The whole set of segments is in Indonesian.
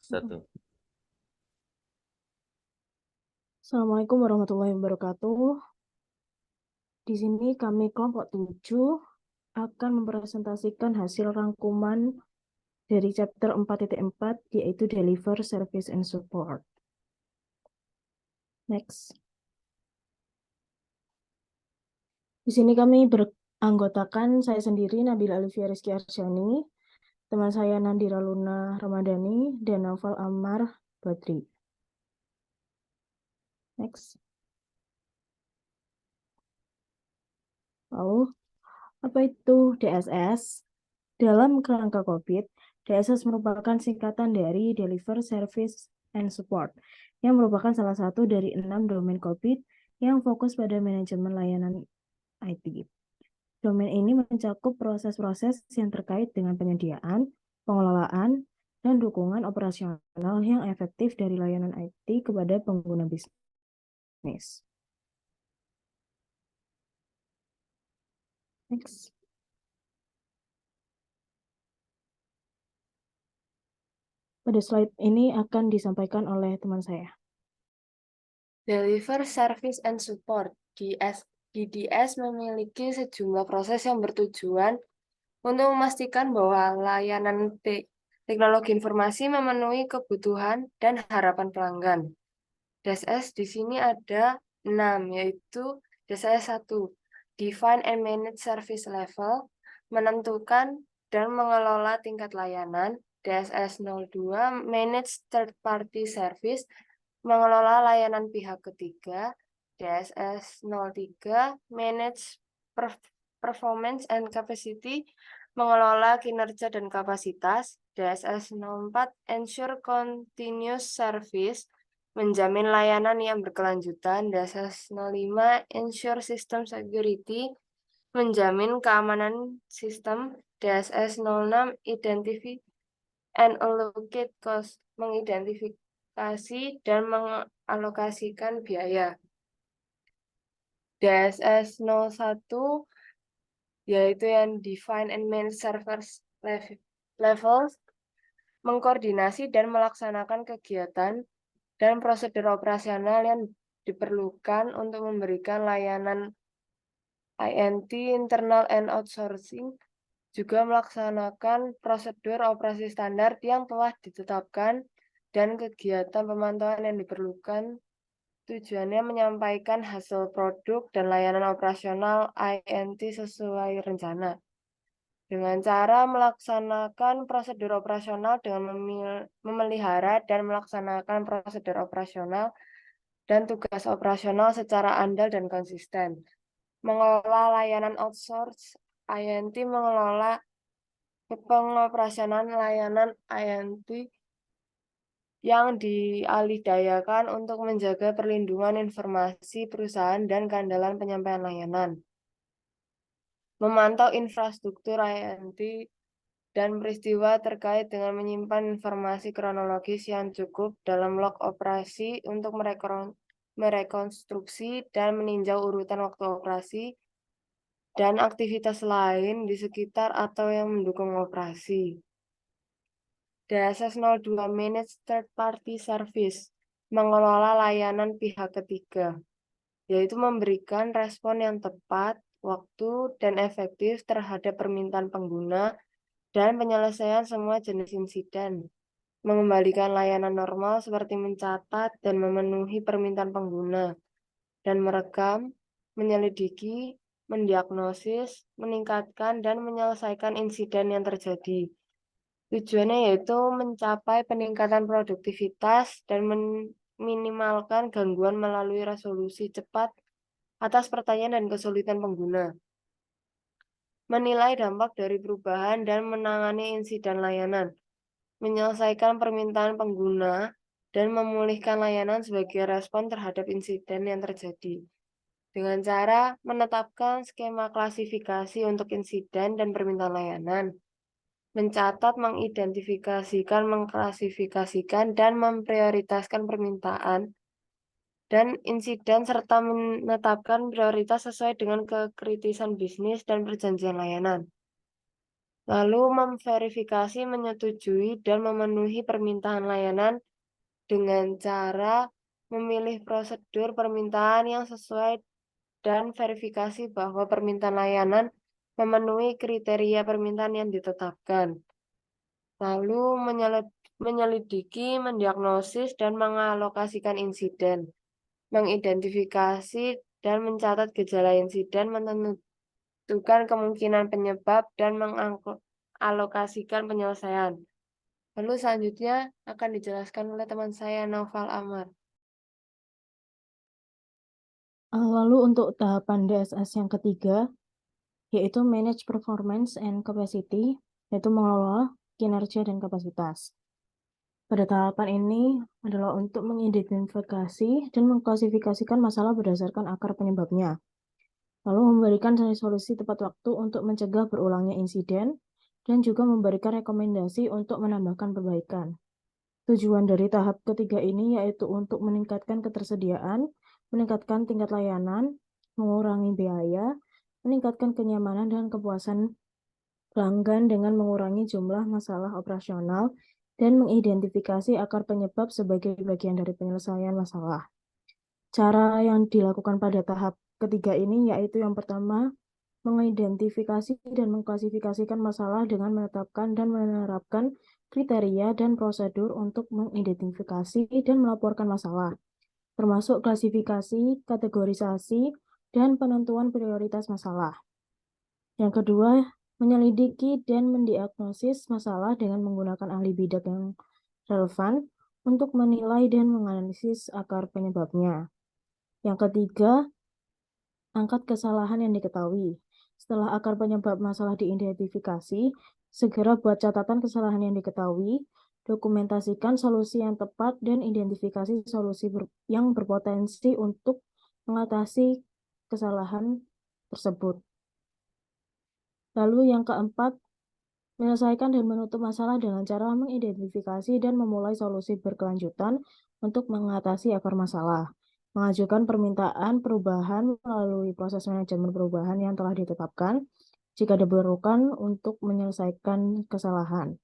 Satu. Assalamualaikum warahmatullahi wabarakatuh. Di sini kami kelompok 7 akan mempresentasikan hasil rangkuman dari chapter 4.4 yaitu Deliver Service and Support. Next. Di sini kami beranggotakan saya sendiri Nabila Alifia Rizky Arsyani, teman saya Nandira Luna Ramadhani, dan Naufal Ammar Badri. Next. Lalu, apa itu DSS? Dalam kerangka COVID, DSS merupakan singkatan dari Deliver Service and Support, yang merupakan salah satu dari 6 domain COVID yang fokus pada manajemen layanan IT. Domain ini mencakup proses-proses yang terkait dengan penyediaan, pengelolaan, dan dukungan operasional yang efektif dari layanan IT kepada pengguna bisnis. Next. Pada slide ini akan disampaikan oleh teman saya. Deliver Service and Support DDS memiliki sejumlah proses yang bertujuan untuk memastikan bahwa layanan teknologi informasi memenuhi kebutuhan dan harapan pelanggan. DSS di sini ada 6, yaitu DSS 1, Define and Manage Service Level, menentukan dan mengelola tingkat layanan. DSS 02, Manage Third Party Service, mengelola layanan pihak ketiga. DSS 03, Manage Performance and Capacity, mengelola kinerja dan kapasitas. DSS 04, Ensure Continuous Service, menjamin layanan yang berkelanjutan. DSS 05, Ensure System Security, menjamin keamanan sistem. DSS 06, Identify and Allocate Cost, mengidentifikasi dan mengalokasikan biaya. DSS 01, yaitu yang Define and Manage Service Levels, mengkoordinasi dan melaksanakan kegiatan dan prosedur operasional yang diperlukan untuk memberikan layanan INT, internal and outsourcing, juga melaksanakan prosedur operasi standar yang telah ditetapkan dan kegiatan pemantauan yang diperlukan. Tujuannya menyampaikan hasil produk dan layanan operasional INT sesuai rencana. Dengan cara melaksanakan prosedur operasional dengan memelihara dan melaksanakan prosedur operasional dan tugas operasional secara andal dan konsisten. Mengelola layanan outsource, INT mengelola pengoperasionalan layanan INT yang dialihdayakan untuk menjaga perlindungan informasi perusahaan dan keandalan penyampaian layanan. Memantau infrastruktur INT dan peristiwa terkait dengan menyimpan informasi kronologis yang cukup dalam log operasi untuk merekonstruksi dan meninjau urutan waktu operasi dan aktivitas lain di sekitar atau yang mendukung operasi. DSS 02 Manage Third Party Service, mengelola layanan pihak ketiga, yaitu memberikan respon yang tepat, waktu, dan efektif terhadap permintaan pengguna dan penyelesaian semua jenis insiden. Mengembalikan layanan normal seperti mencatat dan memenuhi permintaan pengguna, dan merekam, menyelidiki, mendiagnosis, meningkatkan, dan menyelesaikan insiden yang terjadi. Tujuannya yaitu mencapai peningkatan produktivitas dan meminimalkan gangguan melalui resolusi cepat atas pertanyaan dan kesulitan pengguna. Menilai dampak dari perubahan dan menangani insiden layanan. Menyelesaikan permintaan pengguna dan memulihkan layanan sebagai respon terhadap insiden yang terjadi. Dengan cara menetapkan skema klasifikasi untuk insiden dan permintaan layanan. Mencatat, mengidentifikasikan, mengklasifikasikan, dan memprioritaskan permintaan dan insiden serta menetapkan prioritas sesuai dengan kekritisan bisnis dan perjanjian layanan. Lalu memverifikasi, menyetujui, dan memenuhi permintaan layanan dengan cara memilih prosedur permintaan yang sesuai dan verifikasi bahwa permintaan layanan memenuhi kriteria permintaan yang ditetapkan. Lalu menyelidiki, mendiagnosis, dan mengalokasikan insiden, mengidentifikasi dan mencatat gejala insiden, menentukan kemungkinan penyebab, dan mengalokasikan penyelesaian. Lalu selanjutnya akan dijelaskan oleh teman saya, Naufal Amar. Lalu untuk tahapan DSS yang ketiga, yaitu Manage Performance and Capacity, yaitu mengelola kinerja dan kapasitas. Pada tahapan ini adalah untuk mengidentifikasi dan mengklasifikasikan masalah berdasarkan akar penyebabnya, lalu memberikan solusi tepat waktu untuk mencegah berulangnya insiden, dan juga memberikan rekomendasi untuk menambahkan perbaikan. Tujuan dari tahap ketiga ini yaitu untuk meningkatkan ketersediaan, meningkatkan tingkat layanan, mengurangi biaya, meningkatkan kenyamanan dan kepuasan pelanggan dengan mengurangi jumlah masalah operasional, dan mengidentifikasi akar penyebab sebagai bagian dari penyelesaian masalah. Cara yang dilakukan pada tahap ketiga ini yaitu yang pertama, mengidentifikasi dan mengklasifikasikan masalah dengan menetapkan dan menerapkan kriteria dan prosedur untuk mengidentifikasi dan melaporkan masalah, termasuk klasifikasi, kategorisasi, dan penentuan prioritas masalah. Yang kedua, menyelidiki dan mendiagnosis masalah dengan menggunakan ahli bidang yang relevan untuk menilai dan menganalisis akar penyebabnya. Yang ketiga, angkat kesalahan yang diketahui. Setelah akar penyebab masalah diidentifikasi, segera buat catatan kesalahan yang diketahui, dokumentasikan solusi yang tepat, dan identifikasi solusi yang berpotensi untuk mengatasi kesalahan tersebut. Lalu yang keempat, menyelesaikan dan menutup masalah dengan cara mengidentifikasi dan memulai solusi berkelanjutan untuk mengatasi akar masalah. Mengajukan permintaan perubahan melalui proses manajemen perubahan yang telah ditetapkan jika diperlukan untuk menyelesaikan kesalahan.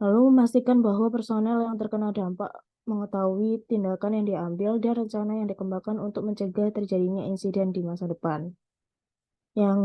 Lalu memastikan bahwa personel yang terkena dampak mengetahui tindakan yang diambil dan rencana yang dikembangkan untuk mencegah terjadinya insiden di masa depan. Yang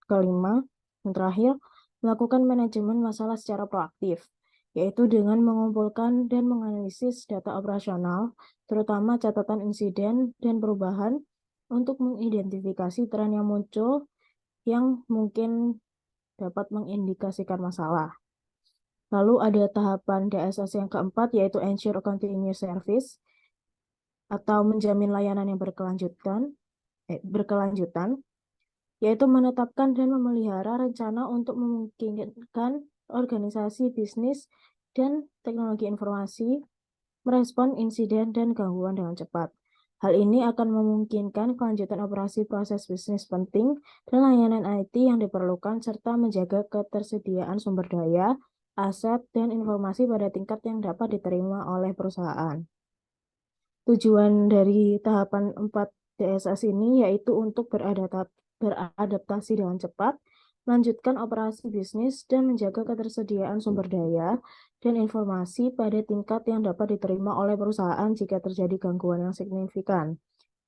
kelima, yang terakhir, melakukan manajemen masalah secara proaktif, yaitu dengan mengumpulkan dan menganalisis data operasional, terutama catatan insiden dan perubahan, untuk mengidentifikasi tren yang muncul yang mungkin dapat mengindikasikan masalah. Lalu ada tahapan DSS yang keempat, yaitu Ensure Continuous Service, atau menjamin layanan yang berkelanjutan, yaitu menetapkan dan memelihara rencana untuk memungkinkan organisasi bisnis dan teknologi informasi merespon insiden dan gangguan dengan cepat. Hal ini akan memungkinkan kelanjutan operasi proses bisnis penting dan layanan IT yang diperlukan serta menjaga ketersediaan sumber daya, aset, dan informasi pada tingkat yang dapat diterima oleh perusahaan. Tujuan dari tahapan 4 DSS ini yaitu untuk beradaptasi dengan cepat, melanjutkan operasi bisnis, dan menjaga ketersediaan sumber daya dan informasi pada tingkat yang dapat diterima oleh perusahaan jika terjadi gangguan yang signifikan,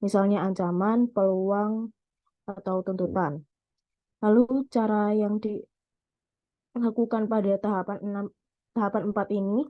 misalnya ancaman, peluang, atau tuntutan. Lalu cara yang dilakukan pada tahapan 4 ini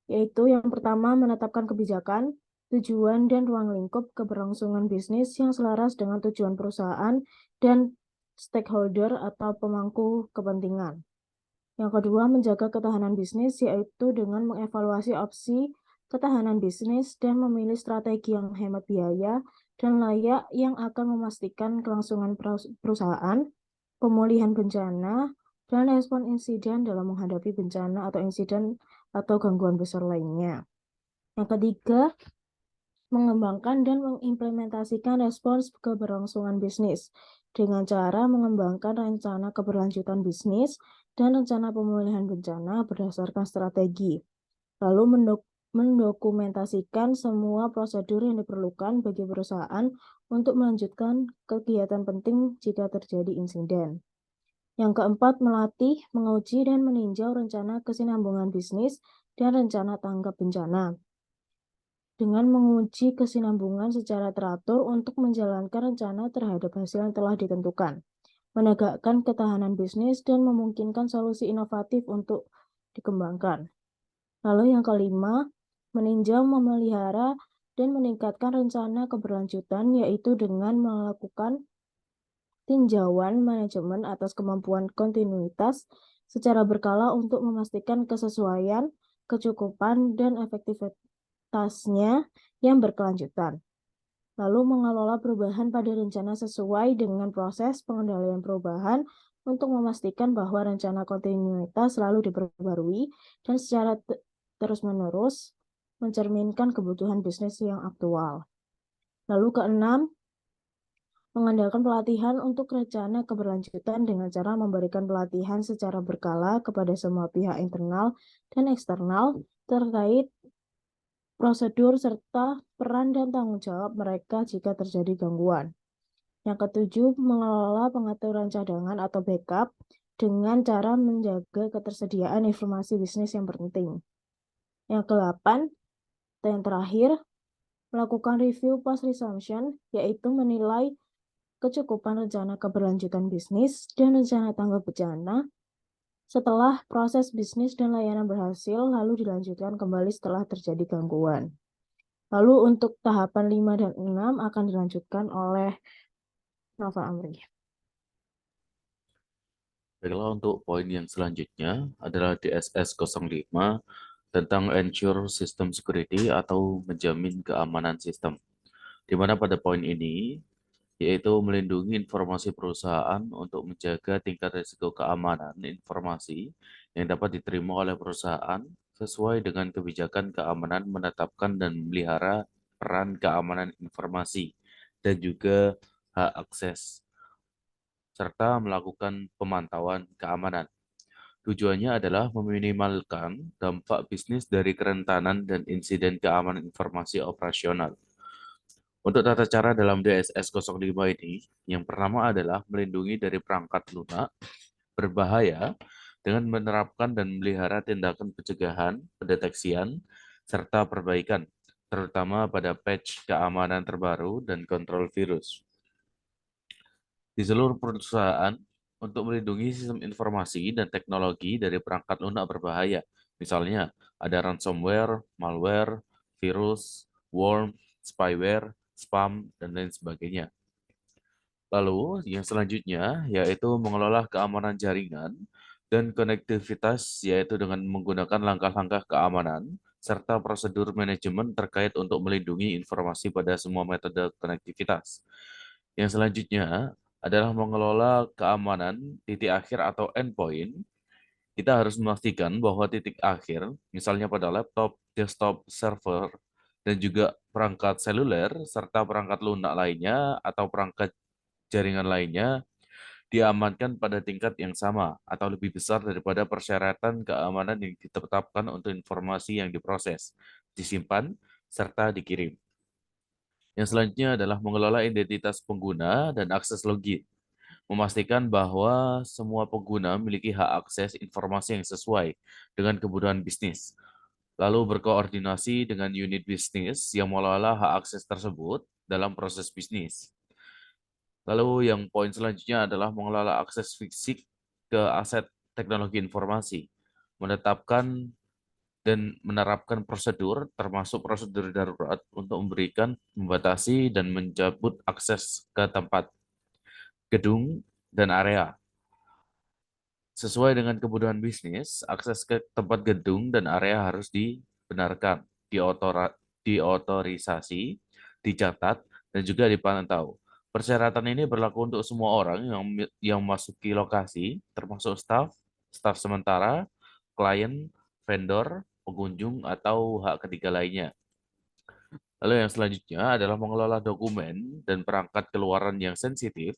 yaitu yang pertama menetapkan kebijakan, tujuan, dan ruang lingkup keberlangsungan bisnis yang selaras dengan tujuan perusahaan dan stakeholder atau pemangku kepentingan. Yang kedua, menjaga ketahanan bisnis, yaitu dengan mengevaluasi opsi ketahanan bisnis dan memilih strategi yang hemat biaya dan layak yang akan memastikan kelangsungan perusahaan, pemulihan bencana, dan respon insiden dalam menghadapi bencana atau insiden atau gangguan besar lainnya. Yang ketiga, mengembangkan dan mengimplementasikan respons keberlangsungan bisnis dengan cara mengembangkan rencana keberlanjutan bisnis dan rencana pemulihan bencana berdasarkan strategi. Lalu mendokumentasikan semua prosedur yang diperlukan bagi perusahaan untuk melanjutkan kegiatan penting jika terjadi insiden. Yang keempat, melatih, menguji, dan meninjau rencana kesinambungan bisnis dan rencana tanggap bencana. Dengan menguji kesinambungan secara teratur untuk menjalankan rencana terhadap hasil yang telah ditentukan, menegakkan ketahanan bisnis, dan memungkinkan solusi inovatif untuk dikembangkan. Lalu yang kelima, meninjau, memelihara, dan meningkatkan rencana keberlanjutan, yaitu dengan melakukan tinjauan manajemen atas kemampuan kontinuitas secara berkala untuk memastikan kesesuaian, kecukupan, dan efektivitasnya yang berkelanjutan. Lalu mengelola perubahan pada rencana sesuai dengan proses pengendalian perubahan untuk memastikan bahwa rencana kontinuitas selalu diperbarui dan secara terus-menerus mencerminkan kebutuhan bisnis yang aktual. Lalu keenam, mengandalkan pelatihan untuk rencana keberlanjutan dengan cara memberikan pelatihan secara berkala kepada semua pihak internal dan eksternal terkait prosedur serta peran dan tanggung jawab mereka jika terjadi gangguan. Yang ketujuh, mengelola pengaturan cadangan atau backup dengan cara menjaga ketersediaan informasi bisnis yang penting. Yang kedelapan, dan yang terakhir, melakukan review post-resumption, yaitu menilai kecukupan rencana keberlanjutan bisnis dan rencana tanggap bencana setelah proses bisnis dan layanan berhasil, lalu dilanjutkan kembali setelah terjadi gangguan. Lalu untuk tahapan 5 dan 6 akan dilanjutkan oleh Nova Amri. Baiklah, untuk poin yang selanjutnya adalah DSS 05 tentang Ensure System Security atau menjamin keamanan sistem. Di mana pada poin ini, yaitu melindungi informasi perusahaan untuk menjaga tingkat risiko keamanan informasi yang dapat diterima oleh perusahaan sesuai dengan kebijakan keamanan menetapkan dan memelihara peran keamanan informasi dan juga hak akses serta melakukan pemantauan keamanan. Tujuannya adalah meminimalkan dampak bisnis dari kerentanan dan insiden keamanan informasi operasional. Untuk tata cara dalam DSS 05 ini, yang pertama adalah melindungi dari perangkat lunak berbahaya dengan menerapkan dan memelihara tindakan pencegahan, pendeteksian, serta perbaikan, terutama pada patch keamanan terbaru dan kontrol virus. Di seluruh perusahaan, untuk melindungi sistem informasi dan teknologi dari perangkat lunak berbahaya. Misalnya, ada ransomware, malware, virus, worm, spyware, spam, dan lain sebagainya. Lalu, yang selanjutnya yaitu mengelola keamanan jaringan dan konektivitas, yaitu dengan menggunakan langkah-langkah keamanan serta prosedur manajemen terkait untuk melindungi informasi pada semua metode konektivitas. Yang selanjutnya adalah mengelola keamanan titik akhir atau endpoint. Kita harus memastikan bahwa titik akhir, misalnya pada laptop, desktop, server, dan juga perangkat seluler, serta perangkat lunak lainnya atau perangkat jaringan lainnya, diamankan pada tingkat yang sama atau lebih besar daripada persyaratan keamanan yang ditetapkan untuk informasi yang diproses, disimpan, serta dikirim. Yang selanjutnya adalah mengelola identitas pengguna dan akses login. Memastikan bahwa semua pengguna memiliki hak akses informasi yang sesuai dengan kebutuhan bisnis. Lalu berkoordinasi dengan unit bisnis yang mengelola hak akses tersebut dalam proses bisnis. Lalu yang poin selanjutnya adalah mengelola akses fisik ke aset teknologi informasi. Menetapkan dan menerapkan prosedur, termasuk prosedur darurat untuk memberikan, membatasi, dan mencabut akses ke tempat, gedung, dan area. Sesuai dengan kebutuhan bisnis, akses ke tempat gedung dan area harus dibenarkan, diotorisasi, dicatat, dan juga dipantau. Persyaratan ini berlaku untuk semua orang yang memasuki lokasi, termasuk staf sementara, klien, vendor, pengunjung, atau hak ketiga lainnya. Lalu yang selanjutnya adalah mengelola dokumen dan perangkat keluaran yang sensitif,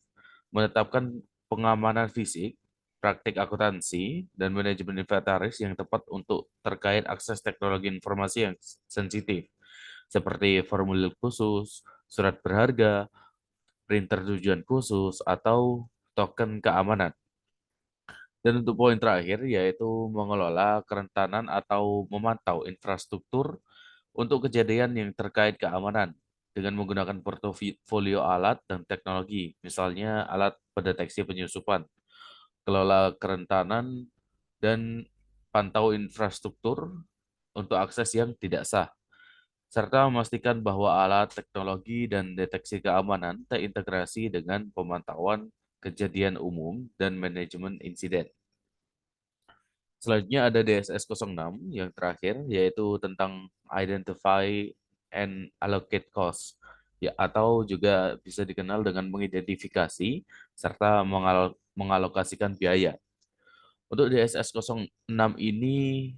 menetapkan pengamanan fisik, praktik akuntansi, dan manajemen inventaris yang tepat untuk terkait akses teknologi informasi yang sensitif, seperti formulir khusus, surat berharga, printer tujuan khusus, atau token keamanan. Dan untuk poin terakhir yaitu mengelola kerentanan atau memantau infrastruktur untuk kejadian yang terkait keamanan dengan menggunakan portofolio alat dan teknologi, misalnya alat pendeteksi penyusupan, kelola kerentanan, dan pantau infrastruktur untuk akses yang tidak sah, serta memastikan bahwa alat teknologi dan deteksi keamanan terintegrasi dengan pemantauan kejadian umum dan manajemen insiden. Selanjutnya ada DSS 06 yang terakhir, yaitu tentang Identify and Allocate Cost, ya, atau juga bisa dikenal dengan mengidentifikasi serta mengalokasikan biaya. Untuk DSS 06 ini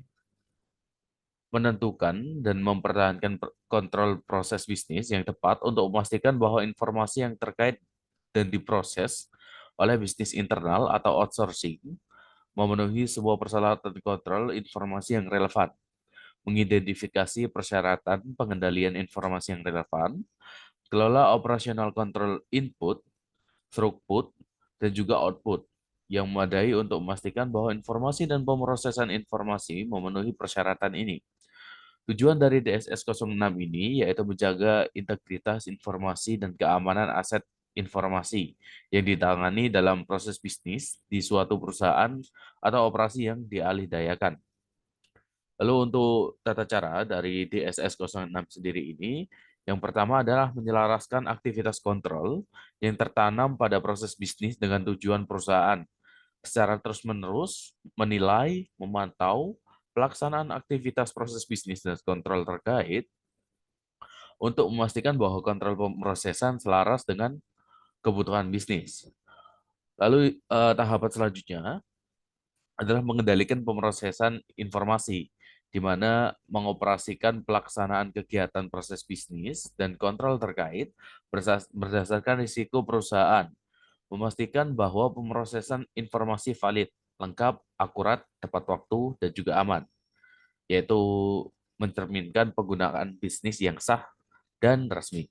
menentukan dan mempertahankan kontrol proses bisnis yang tepat untuk memastikan bahwa informasi yang terkait dan diproses oleh bisnis internal atau outsourcing memenuhi sebuah persyaratan kontrol informasi yang relevan, mengidentifikasi persyaratan pengendalian informasi yang relevan, kelola operasional kontrol input, throughput, dan juga output yang memadai untuk memastikan bahwa informasi dan pemrosesan informasi memenuhi persyaratan ini. Tujuan dari DSS 06 ini yaitu menjaga integritas informasi dan keamanan aset informasi yang ditangani dalam proses bisnis di suatu perusahaan atau operasi yang dialihdayakan. Lalu untuk tata cara dari DSS 06 sendiri ini, yang pertama adalah menyelaraskan aktivitas kontrol yang tertanam pada proses bisnis dengan tujuan perusahaan secara terus-menerus menilai, memantau, pelaksanaan aktivitas proses bisnis dan kontrol terkait untuk memastikan bahwa kontrol pemrosesan selaras dengan kebutuhan bisnis. Lalu tahapan selanjutnya adalah mengendalikan pemrosesan informasi, di mana mengoperasikan pelaksanaan kegiatan proses bisnis dan kontrol terkait berdasarkan risiko perusahaan, memastikan bahwa pemrosesan informasi valid, lengkap, akurat, tepat waktu, dan juga aman, yaitu mencerminkan penggunaan bisnis yang sah dan resmi.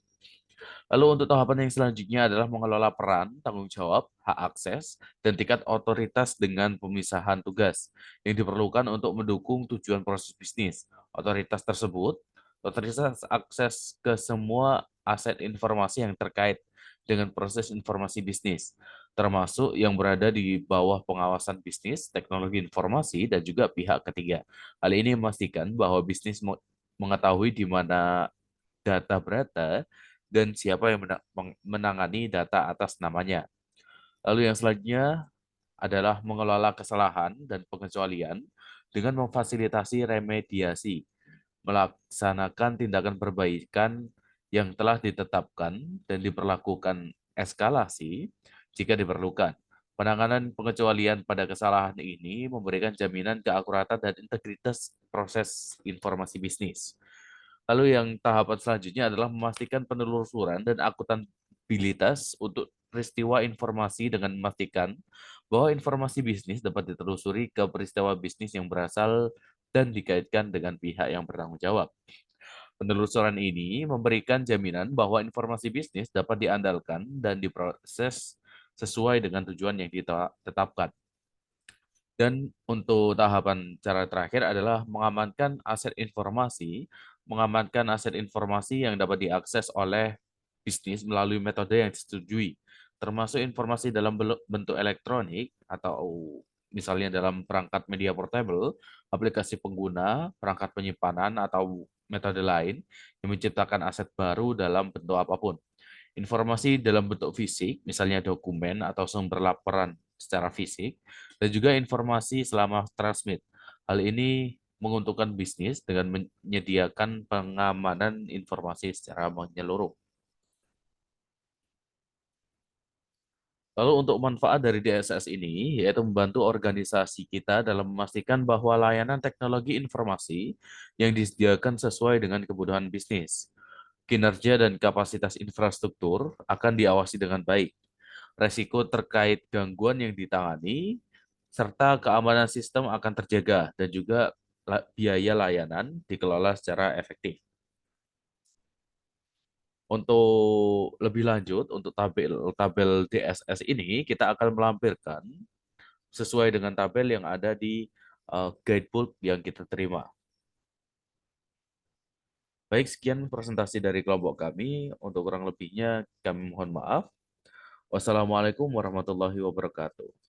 Lalu untuk tahapan yang selanjutnya adalah mengelola peran, tanggung jawab, hak akses, dan tingkat otoritas dengan pemisahan tugas yang diperlukan untuk mendukung tujuan proses bisnis. Otoritas tersebut, otoritas akses ke semua aset informasi yang terkait dengan proses informasi bisnis, termasuk yang berada di bawah pengawasan bisnis, teknologi informasi, dan juga pihak ketiga. Hal ini memastikan bahwa bisnis mengetahui di mana data berada dan siapa yang menangani data atas namanya. Lalu yang selanjutnya adalah mengelola kesalahan dan pengecualian dengan memfasilitasi remediasi, melaksanakan tindakan perbaikan yang telah ditetapkan dan diperlakukan eskalasi jika diperlukan. Penanganan pengecualian pada kesalahan ini memberikan jaminan keakuratan dan integritas proses informasi bisnis. Lalu yang tahapan selanjutnya adalah memastikan penelusuran dan akutabilitas untuk peristiwa informasi dengan memastikan bahwa informasi bisnis dapat ditelusuri ke peristiwa bisnis yang berasal dan dikaitkan dengan pihak yang bertanggung jawab. Penelusuran ini memberikan jaminan bahwa informasi bisnis dapat diandalkan dan diproses sesuai dengan tujuan yang ditetapkan. Dan untuk tahapan cara terakhir adalah mengamankan aset informasi yang dapat diakses oleh bisnis melalui metode yang disetujui, termasuk informasi dalam bentuk elektronik atau misalnya dalam perangkat media portable, aplikasi pengguna, perangkat penyimpanan, atau metode lain yang menciptakan aset baru dalam bentuk apapun. Informasi dalam bentuk fisik, misalnya dokumen atau sumber laporan secara fisik, dan juga informasi selama transmit. Hal ini menguntungkan bisnis dengan menyediakan pengamanan informasi secara menyeluruh. Lalu untuk manfaat dari DSS ini, yaitu membantu organisasi kita dalam memastikan bahwa layanan teknologi informasi yang disediakan sesuai dengan kebutuhan bisnis. Kinerja dan kapasitas infrastruktur akan diawasi dengan baik. Resiko terkait gangguan yang ditangani, serta keamanan sistem akan terjaga, dan juga biaya layanan dikelola secara efektif. Untuk lebih lanjut, untuk tabel DSS ini, kita akan melampirkan sesuai dengan tabel yang ada di guidebook yang kita terima. Baik, sekian presentasi dari kelompok kami. Untuk kurang lebihnya kami mohon maaf. Wassalamualaikum warahmatullahi wabarakatuh.